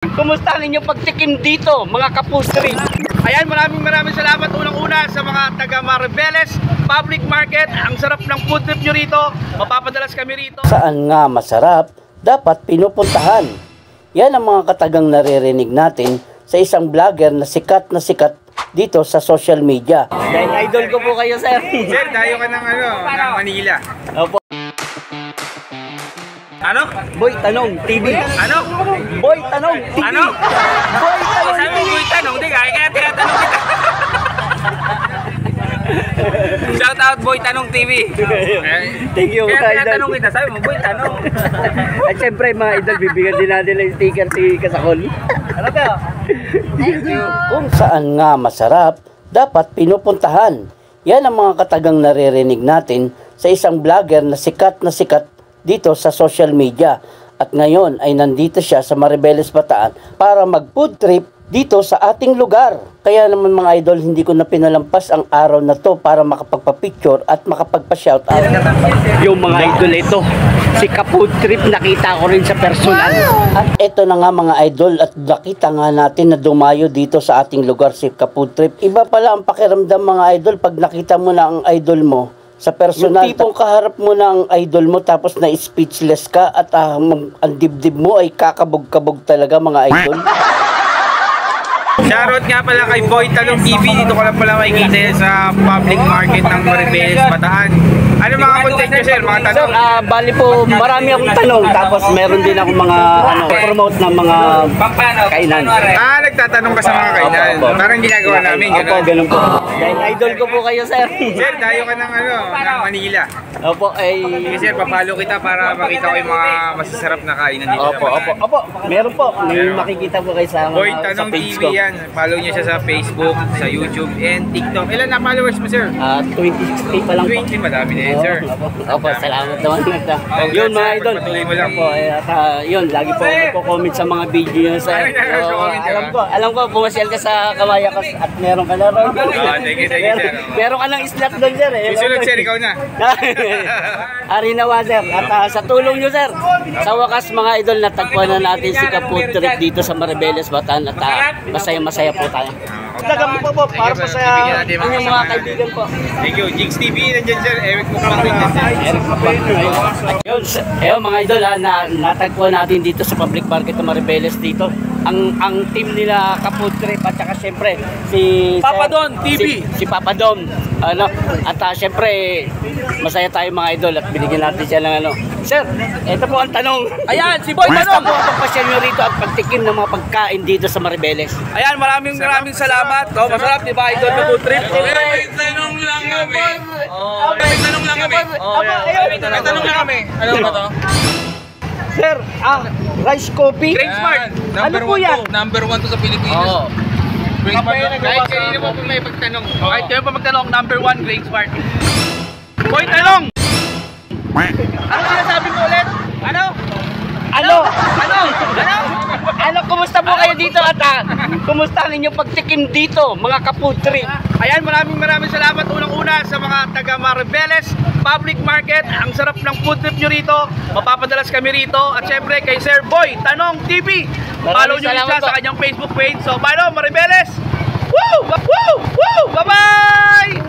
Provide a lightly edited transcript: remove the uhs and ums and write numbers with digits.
Kumusta ang inyong pagtikim dito, mga kapustri? Ayan, maraming salamat unang-una sa mga taga Maribeles Public Market. Ang sarap ng food trip nyo rito. Mapapadalas kami rito. Saan nga masarap, dapat pinupuntahan. Yan ang mga katagang naririnig natin sa isang vlogger na sikat dito sa social media. Dahil idol ko po kayo, sir. Sir, dayo ka ng Manila. Opo. Ano? Boy Tanong TV. Ano? Boy Tanong TV. Ano? Boy Tanong Sabi mo, Boy Tanong, di kaya tinatanong kita. Shout out Boy Tanong TV. Thank you, Kaya mga idol. tinatanong kita, sabi mo, Boy Tanong. At syempre, mga idol, bibigyan din natin ng sticker si Kasakol. Ano to? Thank you. Kung saan nga masarap, dapat pinupuntahan. Yan ang mga katagang naririnig natin sa isang vlogger na sikat dito sa social media. At ngayon ay nandito siya sa Maribeles, Bataan para mag-food trip dito sa ating lugar. Kaya naman mga idol, hindi ko na pinalampas ang araw na to para makapagpa-picture at makapagpa-shoutout. Yung mga idol, ito si Ka-Food Trip, nakita ko rin sa personal. At ito na nga mga idol, at nakita nga natin na dumayo dito sa ating lugar si Ka-Food Trip. Iba pala ang pakiramdam mga idol pag nakita mo na ang idol mo sa personal. Yung tipong kaharap mo na ang idol mo tapos na speechless ka at ang dibdib mo ay kakabog-kabog talaga mga idol. Shoutout nga pala kay Boy Tanong TV. Dito ko lang pala makikita yan sa public market ng Maribeles, Bataan. Ano mga content nyo, sir? Mga tanong? Bali po, marami akong tanong. Tapos meron din ako mga promote ng mga kainan. Nagtatanong ka sa mga kainan. Parang ginagawa namin. Opo, ganun po. Dahil idol ko po kayo, sir. Sir, dayo ka ng Manila. Opo, ay... Sige, sir, papalo kita para makita ko yung mga masasarap na kainan dito. Opo. Meron po. May makikita po kayo sa Boy sa Tanong page TV ko. yan. Follow nyo siya sa Facebook, sa YouTube, and TikTok. Ilan na followers mo, sir? 2060 pa lang po. 20, madami na yun, sir. Opo, salamat naman. Yun mga idol. Patuloy mo lang. Opo, at yun, lagi po nagko-comment sa mga video nyo, sir. Alam ko, pumasyal ka sa Kamayakas at meron ka na ron. Thank you, sir. Meron ka ng slot doon, sir. Susunod, sir, ikaw na. Ari nawa, sir. At sa tulong nyo, sir, sa wakas mga idol, natagpuan na natin si Ka-Food Trip dito sa Maribeles, Bataan. At masaya-masaya po tayo. Dagan mo po para po sa inyong mga kaibigan po. Thank you. Jigs TV, nandiyan, sir. Eric Mukbang rin yan, sir. Yun, mga idol, natagpuan natin dito sa public market ng Maribeles dito. Ang team nila Ka-Food Trip at saka syempre si Papa Don TV. Si Papa Don. At syempre masaya tayo mga idol at binigyan natin siya ng Sir, ito po ang tanong. Ayan, si Boy Tanong. Basta po ang pasyal nyo rito at pagtikim ng mga pagkain dito sa Maribeles. Ayan, maraming salamat. Masarap, di ba, idol na food trip? May tanong lang kami. May tanong lang kami. Ano ba to? Sir, rice coffee? Grain Smart. Ano po yan? Number 1 to sa Pilipinas. Grain Smart. Kahit kanino mo po may pagtanong. Kahit kayo pa magtanong, number 1, Grain Smart. Boy Tanong! Ano sinasabi mo ulit? Kumusta po kayo dito at kumusta ang inyong pagtikim dito, mga Ka-Food Trip? Ayan, maraming salamat unang-una sa mga taga Maribeles Public Market. Ang sarap ng food trip nyo rito. Mapapadalas kami rito. At syempre kay Sir Boy Tanong TV. Follow nyo rin siya sa kanyang Facebook page. So, follow Maribeles! Woo! Bye-bye!